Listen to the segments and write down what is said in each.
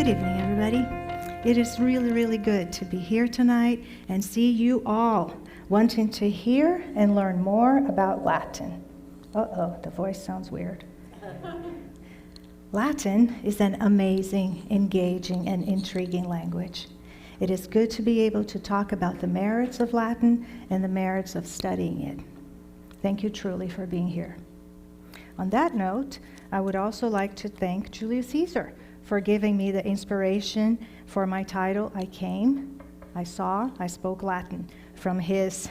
Good evening, everybody. It is really, really good to be here tonight and see you all wanting to hear and learn more about Latin. Uh-oh, the voice sounds weird. Latin is an amazing, engaging, and intriguing language. It is good to be able to talk about the merits of Latin and the merits of studying it. Thank you truly for being here. On that note, I would also like to thank Julius Caesar for giving me the inspiration for my title, I Came, I Saw, I Spoke Latin, from his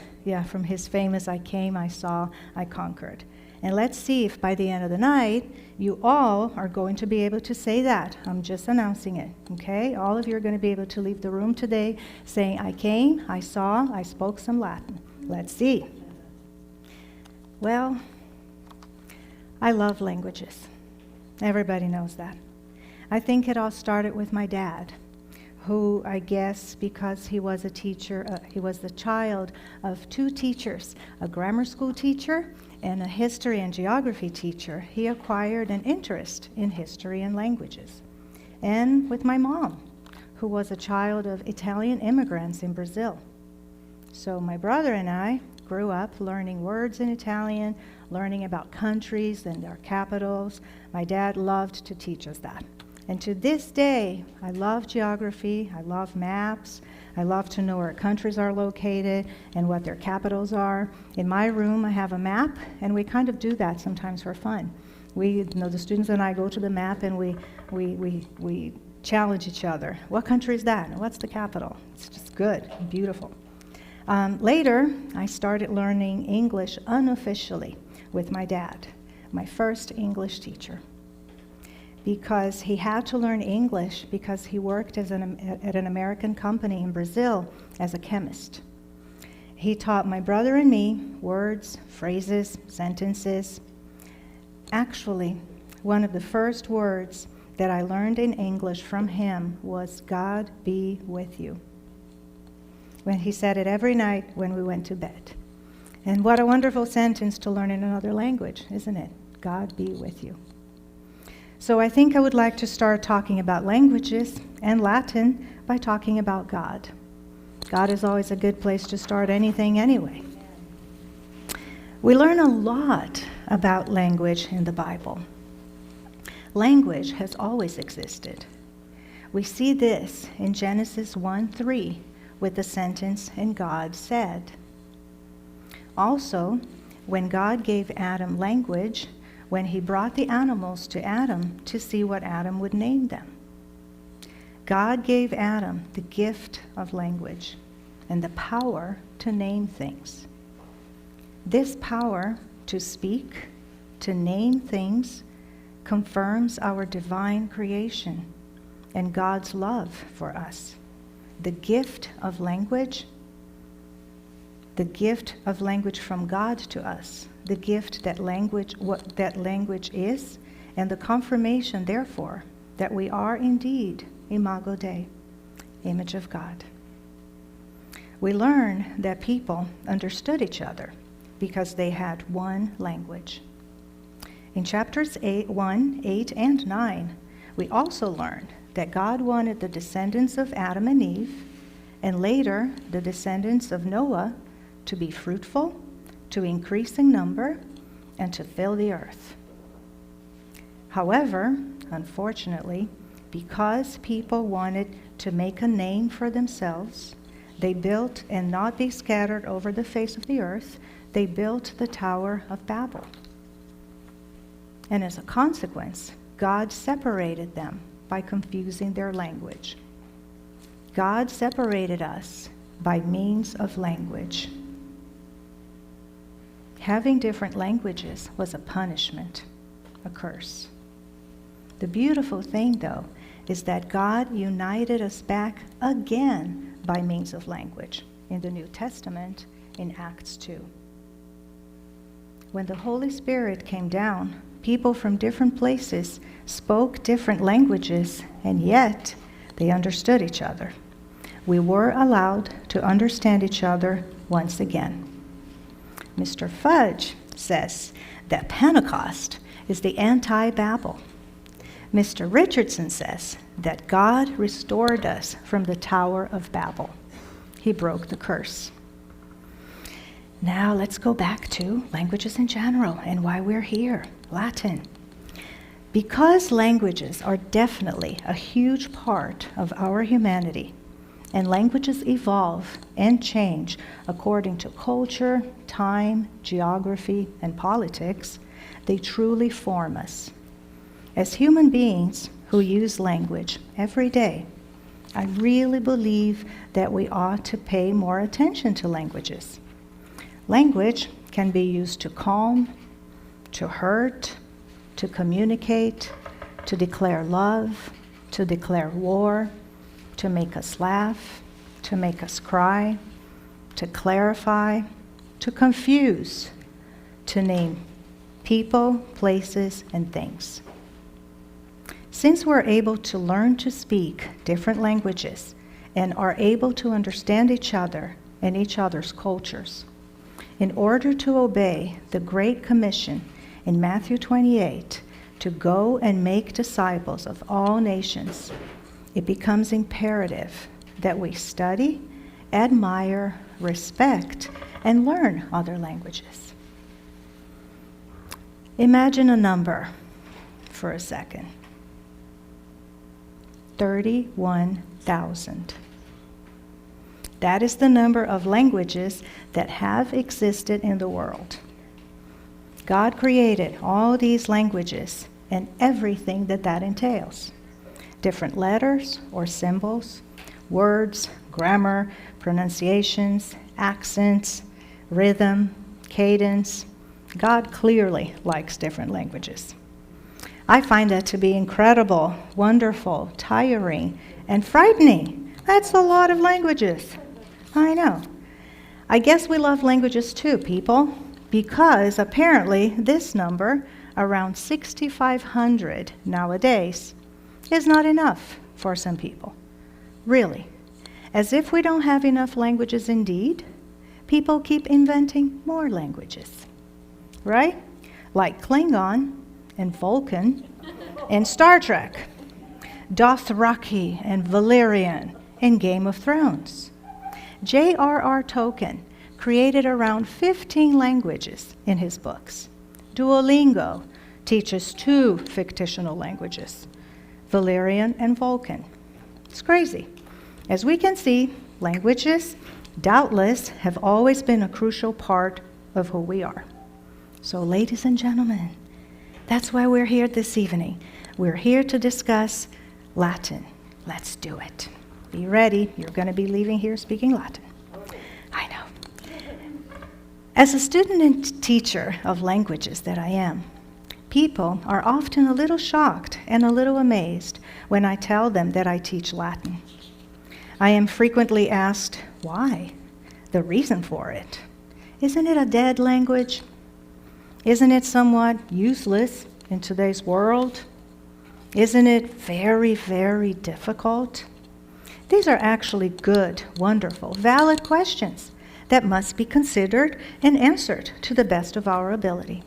famous I Came, I Saw, I Conquered. And let's see if by the end of the night, you all are going to be able to say that. I'm just announcing it, okay? All of you are going to be able to leave the room today saying, I came, I saw, I spoke some Latin. Let's see. Well, I love languages. Everybody knows that. I think it all started with my dad, who I guess because he was a teacher, he was the child of two teachers, a grammar school teacher and a history and geography teacher. He acquired an interest in history and languages. And with my mom, who was a child of Italian immigrants in Brazil. So my brother and I grew up learning words in Italian, learning about countries and their capitals. My dad loved to teach us that. And to this day, I love geography, I love maps, I love to know where countries are located and what their capitals are. In my room, I have a map, and we kind of do that sometimes for fun. The students and I go to the map and we challenge each other. What country is that? And what's the capital? It's just good, beautiful. Later, I started learning English unofficially with my dad, my first English teacher, because he had to learn English because he worked at an American company in Brazil as a chemist. He taught my brother and me words, phrases, sentences. Actually, one of the first words that I learned in English from him was, God be with you. When he said it every night when we went to bed. And what a wonderful sentence to learn in another language, isn't it? God be with you. So I think I would like to start talking about languages and Latin by talking about God. God is always a good place to start anything anyway. We learn a lot about language in the Bible. Language has always existed. We see this in Genesis 1:3 with the sentence, and God said. Also, when God gave Adam language, when he brought the animals to Adam to see what Adam would name them. God gave Adam the gift of language and the power to name things. This power to speak, to name things, confirms our divine creation and God's love for us. The gift of language from God to us, the gift that what that language is, and the confirmation, therefore, that we are indeed Imago Dei, image of God. We learn that people understood each other because they had one language. In chapters 1, 8, and 9, we also learned that God wanted the descendants of Adam and Eve, and later the descendants of Noah, to be fruitful, to increase in number, and to fill the earth. However, unfortunately, because people wanted to make a name for themselves, they built, and not be scattered over the face of the earth, they built the Tower of Babel. And as a consequence, God separated them by confusing their language. God separated us by means of language. Having different languages was a punishment, a curse. The beautiful thing, though, is that God united us back again by means of language in the New Testament in Acts 2. When the Holy Spirit came down, people from different places spoke different languages, and yet they understood each other. We were allowed to understand each other once again. Mr. Fudge says that Pentecost is the anti-Babel. Mr. Richardson says that God restored us from the Tower of Babel. He broke the curse. Now let's go back to languages in general and why we're here, Latin. Because languages are definitely a huge part of our humanity, and languages evolve and change according to culture, time, geography, and politics, they truly form us. As human beings who use language every day, I really believe that we ought to pay more attention to languages. Language can be used to calm, to hurt, to communicate, to declare love, to declare war, to make us laugh, to make us cry, to clarify, to confuse, to name people, places, and things. Since we're able to learn to speak different languages and are able to understand each other and each other's cultures, in order to obey the Great Commission in Matthew 28, to go and make disciples of all nations, it becomes imperative that we study, admire, respect, and learn other languages. Imagine a number for a second. 31,000. That is the number of languages that have existed in the world. God created all these languages and everything that entails. Different letters or symbols, words, grammar, pronunciations, accents, rhythm, cadence. God clearly likes different languages. I find that to be incredible, wonderful, tiring, and frightening. That's a lot of languages. I know. I guess we love languages too, people, because apparently this number, around 6,500 nowadays, is not enough for some people. Really. As if we don't have enough languages indeed, people keep inventing more languages. Right? Like Klingon and Vulcan and Star Trek, Dothraki and Valyrian and Game of Thrones. J.R.R. Tolkien created around 15 languages in his books. Duolingo teaches 2 fictional languages, Valyrian and Vulcan. It's crazy. As we can see, languages, doubtless, have always been a crucial part of who we are. So, ladies and gentlemen, that's why we're here this evening. We're here to discuss Latin. Let's do it. Be ready. You're going to be leaving here speaking Latin. I know. As a student and teacher of languages that I am, people are often a little shocked and a little amazed when I tell them that I teach Latin. I am frequently asked, why? The reason for it. Isn't it a dead language? Isn't it somewhat useless in today's world? Isn't it very, very difficult? These are actually good, wonderful, valid questions that must be considered and answered to the best of our ability.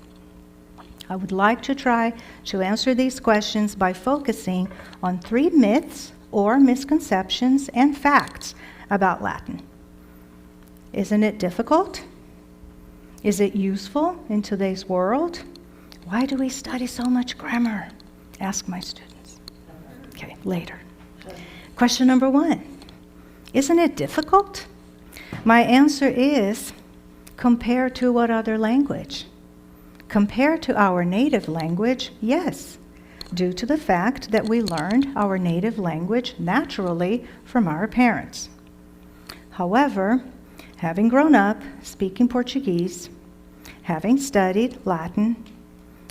I would like to try to answer these questions by focusing on 3 myths or misconceptions and facts about Latin. Isn't it difficult? Is it useful in today's world? Why do we study so much grammar? Ask my students. Okay, later. Question number 1. Isn't it difficult? My answer is, compared to what other language? Compared to our native language, yes, due to the fact that we learned our native language naturally from our parents. However, having grown up speaking Portuguese, having studied Latin,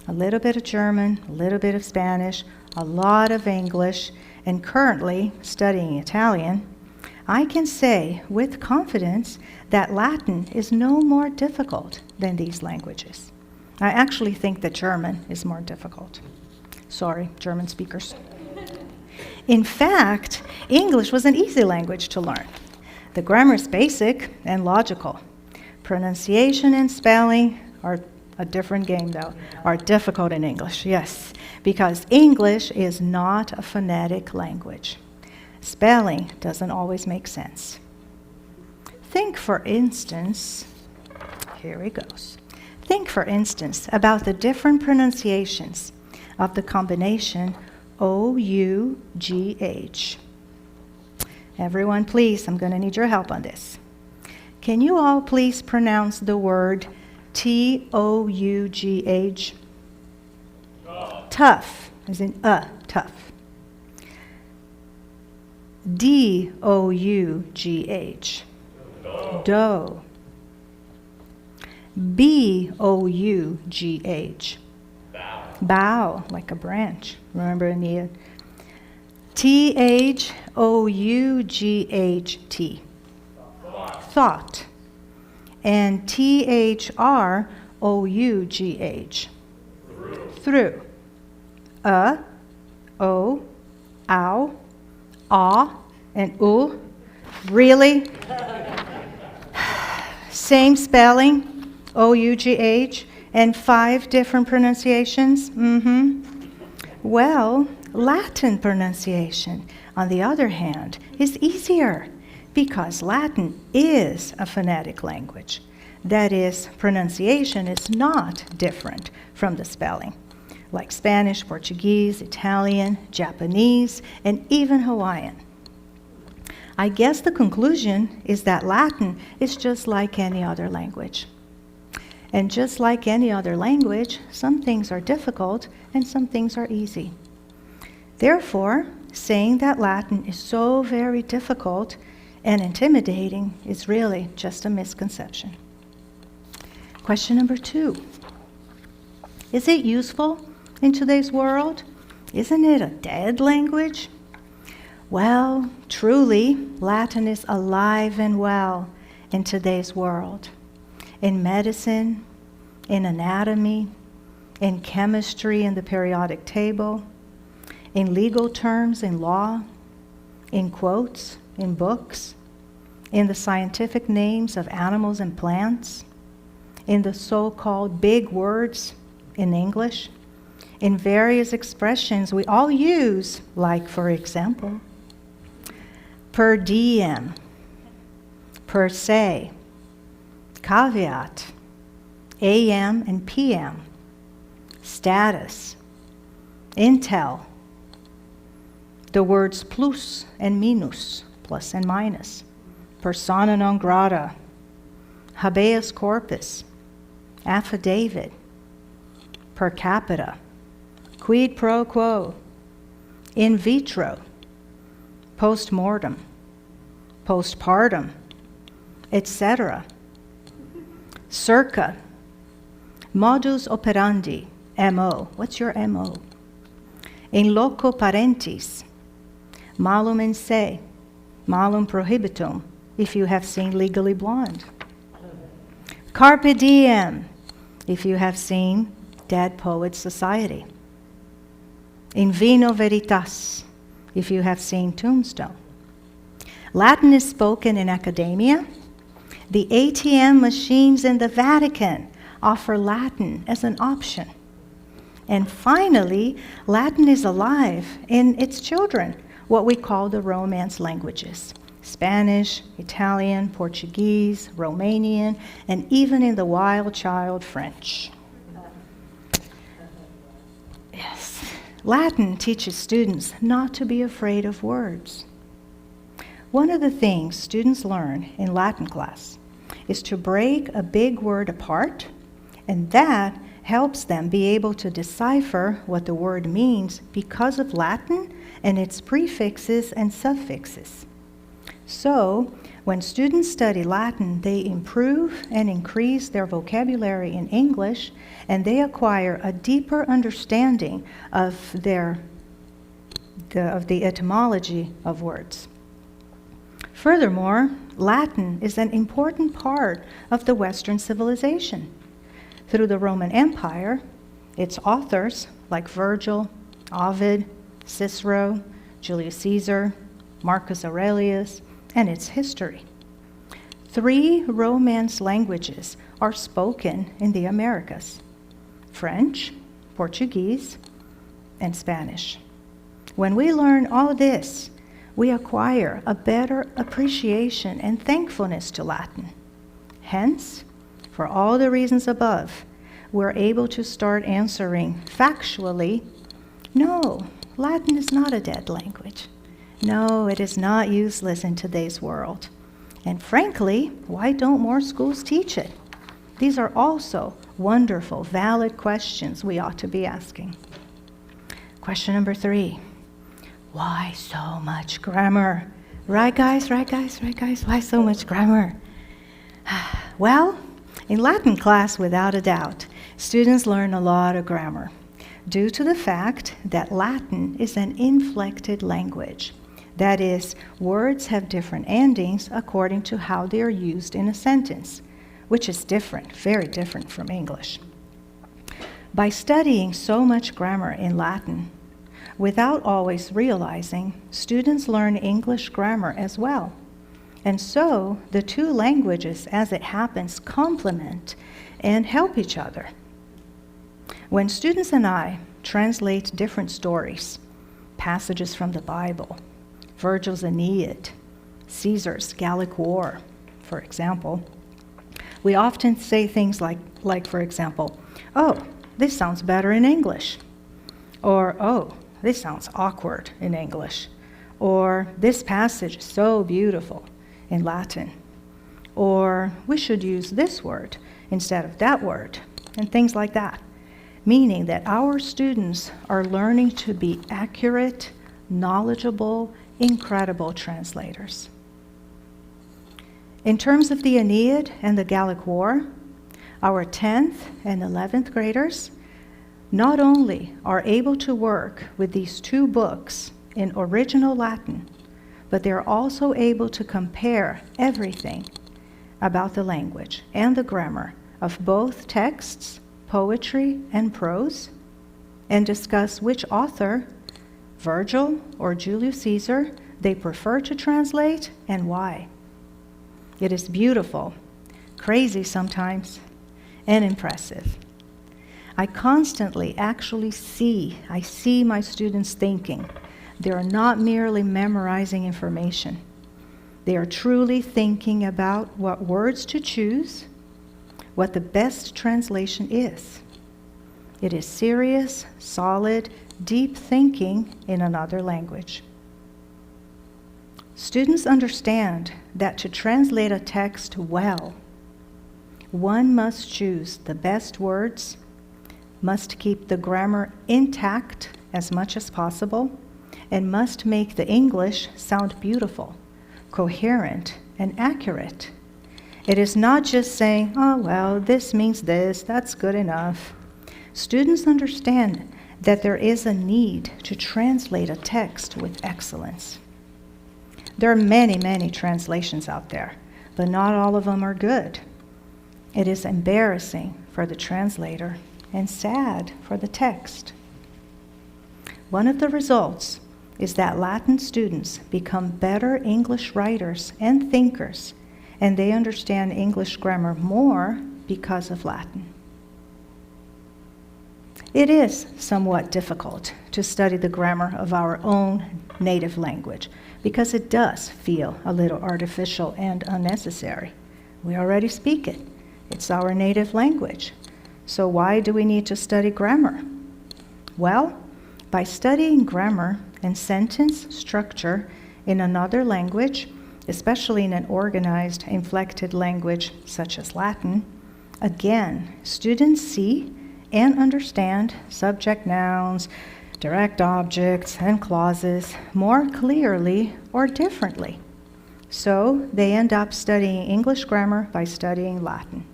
a little bit of German, a little bit of Spanish, a lot of English, and currently studying Italian, I can say with confidence that Latin is no more difficult than these languages. I actually think that German is more difficult. Sorry, German speakers. In fact, English was an easy language to learn. The grammar is basic and logical. Pronunciation and spelling are A different game, though. Are difficult in English, yes. Because English is not a phonetic language. Spelling doesn't always make sense. Think, for instance, here he goes. Think, for instance, about the different pronunciations of the combination O-U-G-H. Everyone, please, I'm going to need your help on this. Can you all please pronounce the word T-O-U-G-H? Tough, as in tough. D-O-U-G-H. Dough. B-O-U-G-H. Bough, like a branch. Remember Aeneid? T-H-O-U-G-H-T. Thought. And T-H-R-O-U-G-H. Through. O, ow, ah, and oo. Really? Same spelling, O-U-G-H, and 5 different pronunciations? Well, Latin pronunciation, on the other hand, is easier because Latin is a phonetic language. That is, pronunciation is not different from the spelling, like Spanish, Portuguese, Italian, Japanese, and even Hawaiian. I guess the conclusion is that Latin is just like any other language. And just like any other language, some things are difficult and some things are easy. Therefore, saying that Latin is so very difficult and intimidating is really just a misconception. Question number 2. Is it useful in today's world? Isn't it a dead language? Well, truly, Latin is alive and well in today's world. In medicine, in anatomy, in chemistry and the periodic table, in legal terms, in law, in quotes, in books, in the scientific names of animals and plants, in the so-called big words in English, in various expressions we all use, like, for example, per diem, per se, caveat, AM and PM, status, intel, the words plus and minus, plus and minus, persona non grata, habeas corpus, affidavit, per capita, quid pro quo, in vitro, post-mortem, postpartum, etc. Circa, modus operandi, MO. What's your MO? In loco parentis, malum in se, malum prohibitum, if you have seen Legally Blonde. Carpe diem, if you have seen Dead Poets Society. In vino veritas, if you have seen Tombstone. Latin is spoken in academia. The ATM machines in the Vatican offer Latin as an option. And finally, Latin is alive in its children, what we call the Romance languages. Spanish, Italian, Portuguese, Romanian, and even in the wild child French. Yes. Latin teaches students not to be afraid of words. One of the things students learn in Latin class is to break a big word apart, and that helps them be able to decipher what the word means because of Latin and its prefixes and suffixes. So, when students study Latin, they improve and increase their vocabulary in English, and they acquire a deeper understanding of the etymology of words. Furthermore, Latin is an important part of the Western civilization. Through the Roman Empire, its authors, like Virgil, Ovid, Cicero, Julius Caesar, Marcus Aurelius, and its history. 3 Romance languages are spoken in the Americas: French, Portuguese, and Spanish. When we learn all this, we acquire a better appreciation and thankfulness to Latin. Hence, for all the reasons above, we're able to start answering factually, no, Latin is not a dead language. No, it is not useless in today's world. And frankly, why don't more schools teach it? These are also wonderful, valid questions we ought to be asking. Question number 3. Why so much grammar? Right, guys? Why so much grammar? Well, in Latin class, without a doubt, students learn a lot of grammar due to the fact that Latin is an inflected language. That is, words have different endings according to how they are used in a sentence, which is different, very different from English. By studying so much grammar in Latin, without always realizing, students learn English grammar as well. And so, the two languages, as it happens, complement and help each other. When students and I translate different stories, passages from the Bible, Virgil's Aeneid, Caesar's Gallic War, for example, we often say things like for example, oh, this sounds better in English. Or, oh, this sounds awkward in English. Or, this passage is so beautiful in Latin. Or, we should use this word instead of that word, and things like that. Meaning that our students are learning to be accurate, knowledgeable, incredible translators. In terms of the Aeneid and the Gallic War, our 10th and 11th graders not only are able to work with these two books in original Latin, but they're also able to compare everything about the language and the grammar of both texts, poetry and prose, and discuss which author, Virgil or Julius Caesar, they prefer to translate and why. It is beautiful, crazy sometimes, and impressive. I constantly actually see my students thinking. They are not merely memorizing information. They are truly thinking about what words to choose, what the best translation is. It is serious, solid, deep thinking in another language. Students understand that to translate a text well, one must choose the best words, must keep the grammar intact as much as possible, and must make the English sound beautiful, coherent, and accurate. It is not just saying, oh, well, this means this, that's good enough. Students understand that there is a need to translate a text with excellence. There are many, many translations out there, but not all of them are good. It is embarrassing for the translator and sad for the text. One of the results is that Latin students become better English writers and thinkers, and they understand English grammar more because of Latin. It is somewhat difficult to study the grammar of our own native language because it does feel a little artificial and unnecessary. We already speak it. It's our native language. So why do we need to study grammar? Well, by studying grammar and sentence structure in another language, especially in an organized, inflected language such as Latin, again, students see and understand subject nouns, direct objects, and clauses more clearly or differently. So they end up studying English grammar by studying Latin.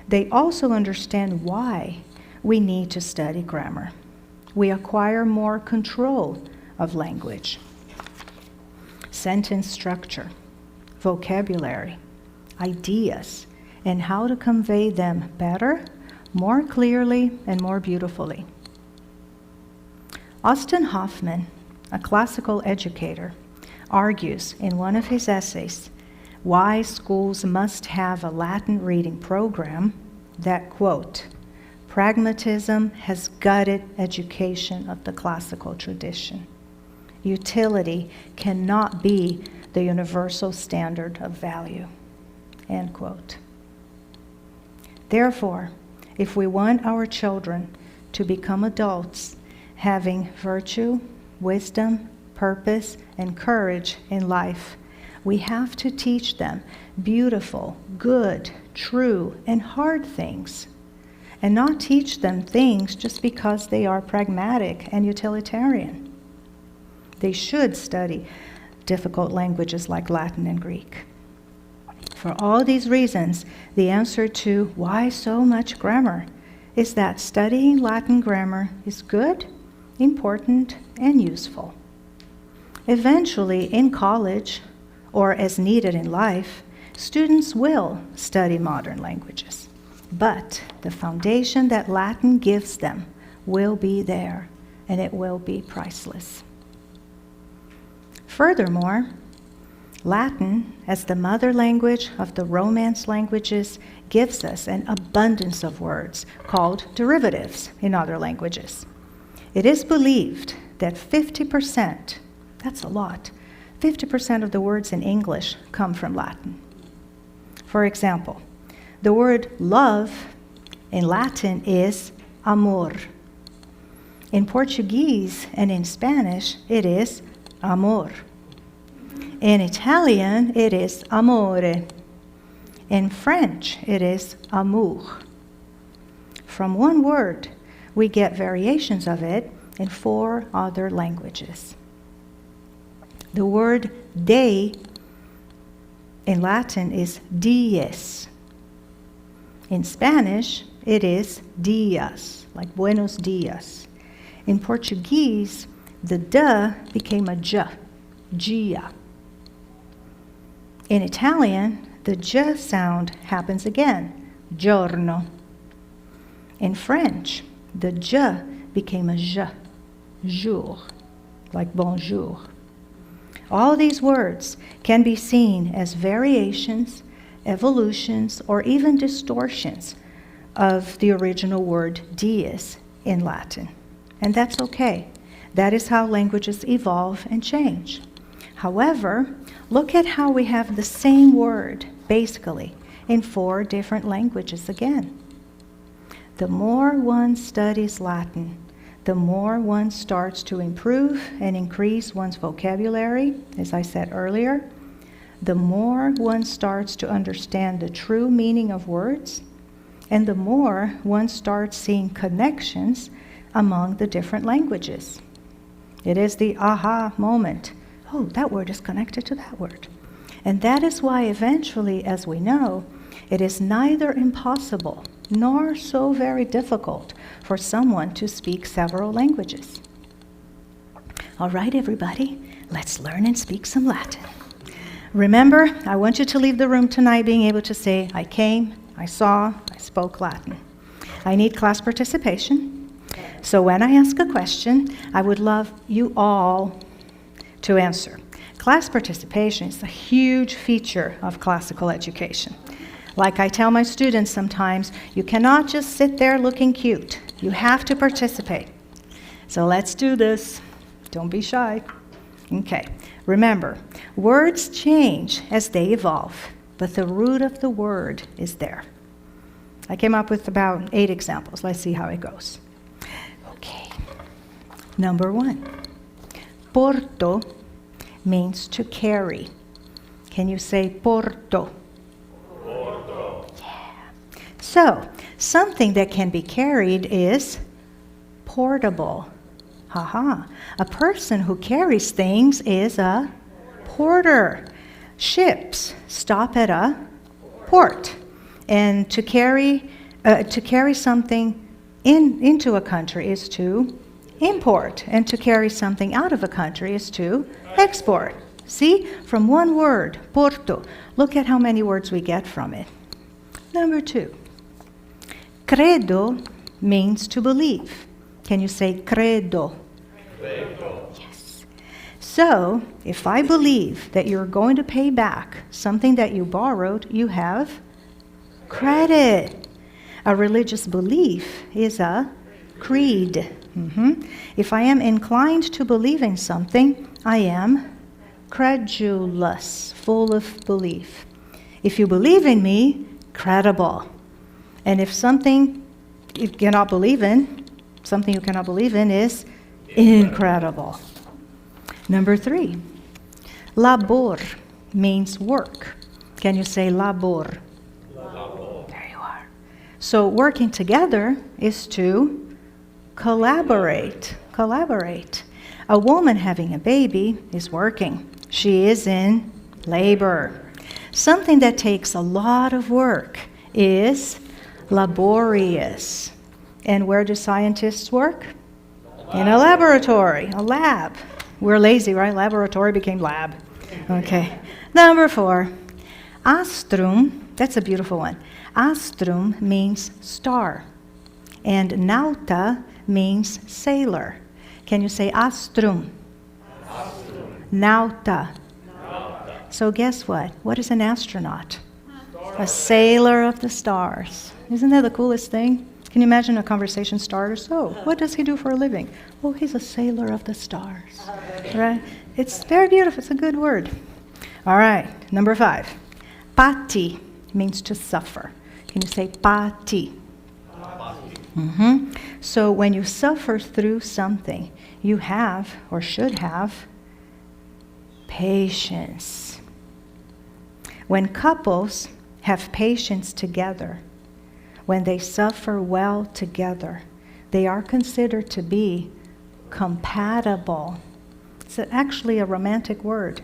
They also understand why we need to study grammar. We acquire more control of language, sentence structure, vocabulary, ideas, and how to convey them better, more clearly, and more beautifully. Austin Hoffman, a classical educator, argues in one of his essays why schools must have a Latin reading program that, quote, Pragmatism has gutted education of the classical tradition. Utility cannot be the universal standard of value. End quote. Therefore, if we want our children to become adults having virtue, wisdom, purpose, and courage in life, we have to teach them beautiful, good, true, and hard things, and not teach them things just because they are pragmatic and utilitarian. They should study difficult languages like Latin and Greek. For all these reasons, the answer to why so much grammar is that studying Latin grammar is good, important, and useful. Eventually, in college, or as needed in life, students will study modern languages. But the foundation that Latin gives them will be there, and it will be priceless. Furthermore, Latin, as the mother language of the Romance languages, gives us an abundance of words called derivatives in other languages. It is believed that 50%, that's a lot, 50% of the words in English come from Latin. For example, the word love in Latin is amor. In Portuguese and in Spanish, it is amor. In Italian, it is amore. In French, it is amour. From one word, we get variations of it in 4 other languages. The word day in Latin is dies. In Spanish, it is dias, like buenos dias. In Portuguese, the d became a j, gia. In Italian, the j sound happens again, giorno. In French, the j became a j, jour, like bonjour. All these words can be seen as variations, evolutions, or even distortions of the original word dies in Latin. And that's okay. That is how languages evolve and change. However, look at how we have the same word, basically, in 4 different languages again. The more one studies Latin, the more one starts to improve and increase one's vocabulary, as I said earlier, the more one starts to understand the true meaning of words, and the more one starts seeing connections among the different languages. It is the aha moment. Oh, that word is connected to that word. And that is why eventually, as we know, it is neither impossible nor so very difficult for someone to speak several languages. All right, everybody, let's learn and speak some Latin. Remember, I want you to leave the room tonight being able to say, I came, I saw, I spoke Latin. I need class participation. So when I ask a question, I would love you all to answer. Class participation is a huge feature of classical education. Like I tell my students sometimes, you cannot just sit there looking cute. You have to participate. So let's do this. Don't be shy. Okay. Remember, words change as they evolve, but the root of the word is there. I came up with about 8 examples. Let's see how it goes. Okay. Number 1. Porto means to carry. Can you say porto? Porto. Yeah. So, something that can be carried is portable. Haha. A person who carries things is a porter. Ships stop at a port. And to carry something into a country is to import. And to carry something out of a country is to export. See? From one word, porto. Look at how many words we get from it. Number 2. Credo means to believe. Can you say credo? Credo. Yes. So, if I believe that you're going to pay back something that you borrowed, you have credit. A religious belief is a creed. If I am inclined to believe in something, I am credulous, full of belief. If you believe in me, credible. And if something you cannot believe in, something you cannot believe in is incredible. Number 3, labor means work. Can you say labor? Labor. There you are. So working together is to collaborate. Collaborate. A woman having a baby is working. She is in labor. Something that takes a lot of work is laborious. And where do scientists work? In a laboratory, a lab. We're lazy, right? Laboratory became lab. Okay. Number 4, astrum. That's a beautiful one. Astrum means star. And nauta means sailor. Can you say astrum? Astrum. Nauta. Nauta. So guess what? What is an astronaut? A sailor of the stars. Isn't that the coolest thing? Can you imagine a conversation starter? So, what does he do for a living? Oh, he's a sailor of the stars. Right? It's very beautiful. It's a good word. All right. Number 5. Pati means to suffer. Can you say pati? So when you suffer through something, you have, or should have, patience. When couples have patience together, when they suffer well together, they are considered to be compatible. It's actually a romantic word.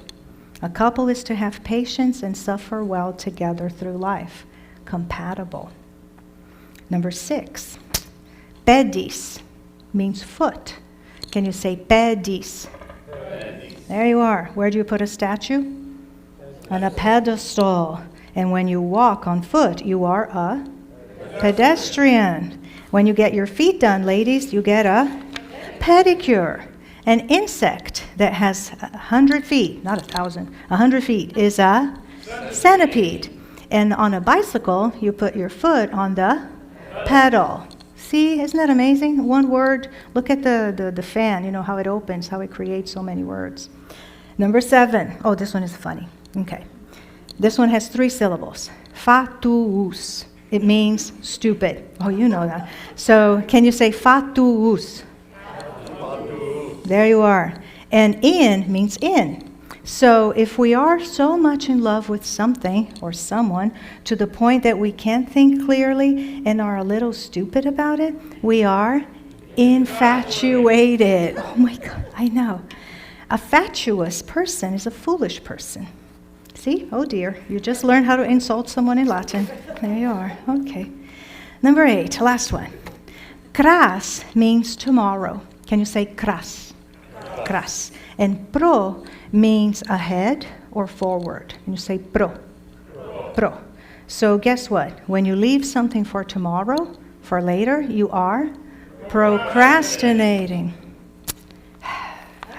A couple is to have patience and suffer well together through life. Compatible. Number 6, pedis means foot. Can you say pedis? Pedis. There you are. Where do you put a statue? On a pedestal. And when you walk on foot, you are a pedestrian. When you get your feet done, ladies, you get a pedicure. An insect that has 100 feet, not 1,000, 100 feet is a centipede. And on a bicycle, you put your foot on the pedal. See, isn't that amazing? One word. Look at the fan, you know, how it opens, how it creates so many words. Number 7. Oh, this one is funny. Okay. This one has 3 syllables. Fatuus. It means stupid. Oh, you know that. So can you say fatuus? There you are. And in means in. So if we are so much in love with something or someone to the point that we can't think clearly and are a little stupid about it, we are infatuated. Oh my God, I know. A fatuous person is a foolish person. See? Oh dear, you just learned how to insult someone in Latin. There you are. Okay. Number 8, last one. Kras means tomorrow. Can you say kras? Kras. And pro means ahead or forward. Can you say pro? Pro. So guess what? When you leave something for tomorrow, for later, you are procrastinating.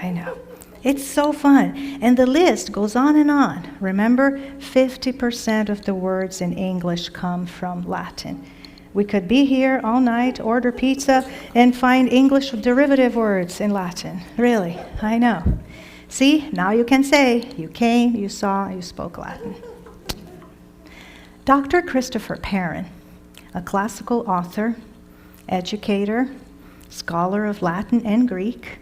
I know. It's so fun. And the list goes on and on. Remember, 50% of the words in English come from Latin. We could be here all night, order pizza, and find English derivative words in Latin. Really, I know. See, now you can say, you came, you saw, you spoke Latin. Dr. Christopher Perrin, a classical author, educator, scholar of Latin and Greek,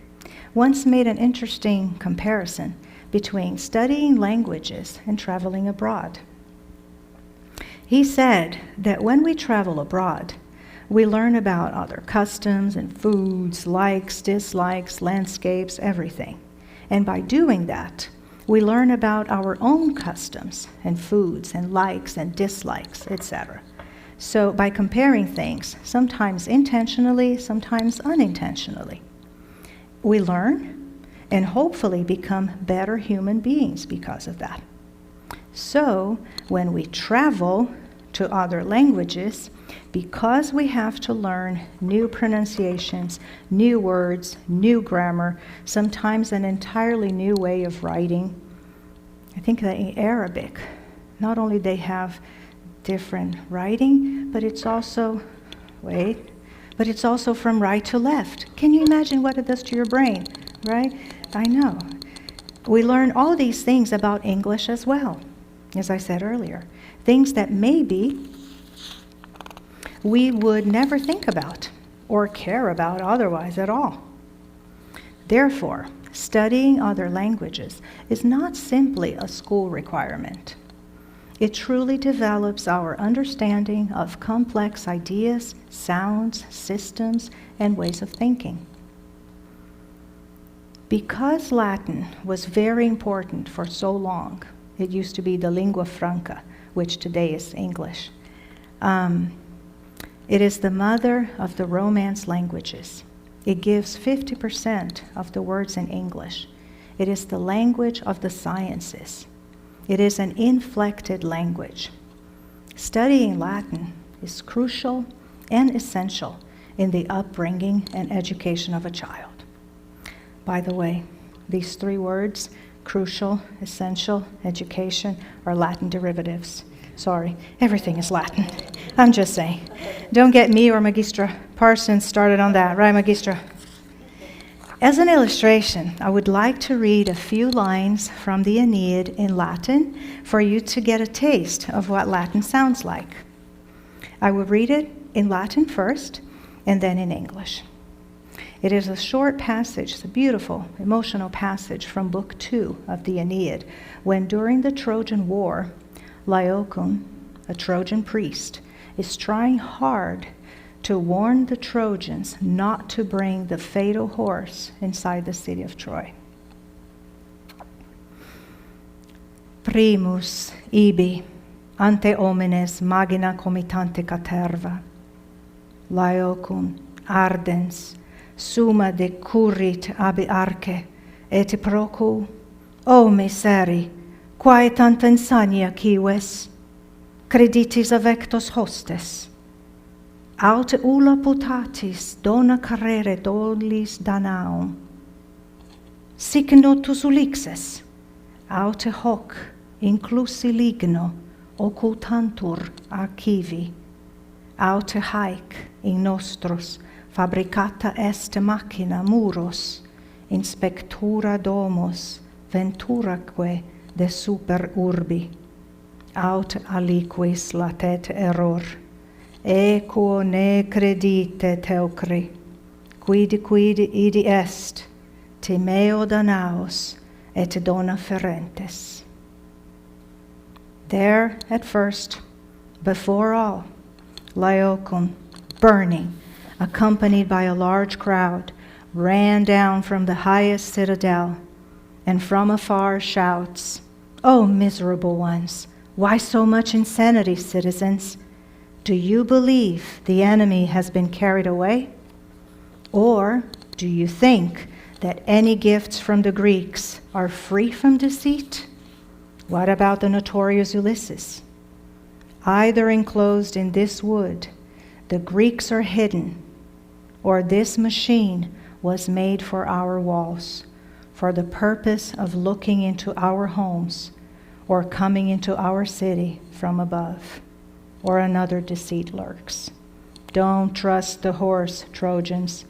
once made an interesting comparison between studying languages and traveling abroad. He said that when we travel abroad, we learn about other customs and foods, likes, dislikes, landscapes, everything. And by doing that, we learn about our own customs and foods and likes and dislikes, etc. So by comparing things, sometimes intentionally, sometimes unintentionally, we learn and hopefully become better human beings because of that. So when we travel to other languages, because we have to learn new pronunciations, new words, new grammar, sometimes an entirely new way of writing. I think that in Arabic, not only they have different writing, but it's also Wait. But it's also from right to left. Can you imagine what it does to your brain, right? I know. We learn all these things about English as well, as I said earlier. Things that maybe we would never think about or care about otherwise at all. Therefore, studying other languages is not simply a school requirement. It truly develops our understanding of complex ideas, sounds, systems, and ways of thinking. Because Latin was very important for so long, it used to be the lingua franca, which today is English. It is the mother of the Romance languages. It gives 50% of the words in English. It is the language of the sciences. It is an inflected language. Studying Latin is crucial and essential in the upbringing and education of a child. By the way, these three words, crucial, essential, education, are Latin derivatives. Sorry, everything is Latin. I'm just saying. Don't get me or Magistra Parsons started on that, right, Magistra? As an illustration, I would like to read a few lines from the Aeneid in Latin for you to get a taste of what Latin sounds like. I will read it in Latin first, and then in English. It is a short passage, it's a beautiful, emotional passage from Book 2 of the Aeneid, when during the Trojan War, Laocoon, a Trojan priest, is trying hard to warn the Trojans not to bring the fatal horse inside the city of Troy. Primus ibi ante homines magina comitante caterva, Laocoon ardens summa decurrit abi arce, et procu, o miseri, quae tanta insania cives, creditis avectos hostes, aut ulla putatis dona carrere dolis Danaum, sic notus ulixes, aut hoc inclusi ligno occultantur archivi, aut haec in nostros fabricata est machina muros, inspectura domus venturaque de super urbi, aut aliquis latet error, equo ne credite teucri, quid idi est, timeo Danaos et dona ferentes. There at first, before all, Laocoon, burning, accompanied by a large crowd, ran down from the highest citadel, and from afar shouts, "O miserable ones, why so much insanity, citizens? Do you believe the enemy has been carried away? Or do you think that any gifts from the Greeks are free from deceit? What about the notorious Ulysses? Either enclosed in this wood, the Greeks are hidden, or this machine was made for our walls, for the purpose of looking into our homes, or coming into our city from above, or another deceit lurks. Don't trust the horse, Trojans.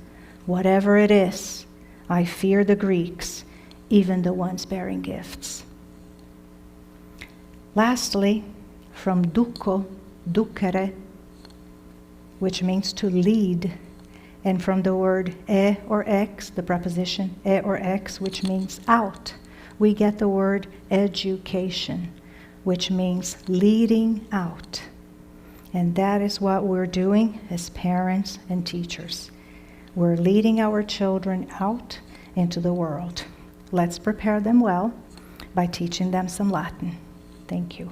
Whatever it is, I fear the Greeks, even the ones bearing gifts." Lastly, from duco, ducere, which means to lead, and from the word e or ex, the preposition e or ex, which means out, we get the word education, which means leading out. And that is what we're doing as parents and teachers. We're leading our children out into the world. Let's prepare them well by teaching them some Latin. Thank you.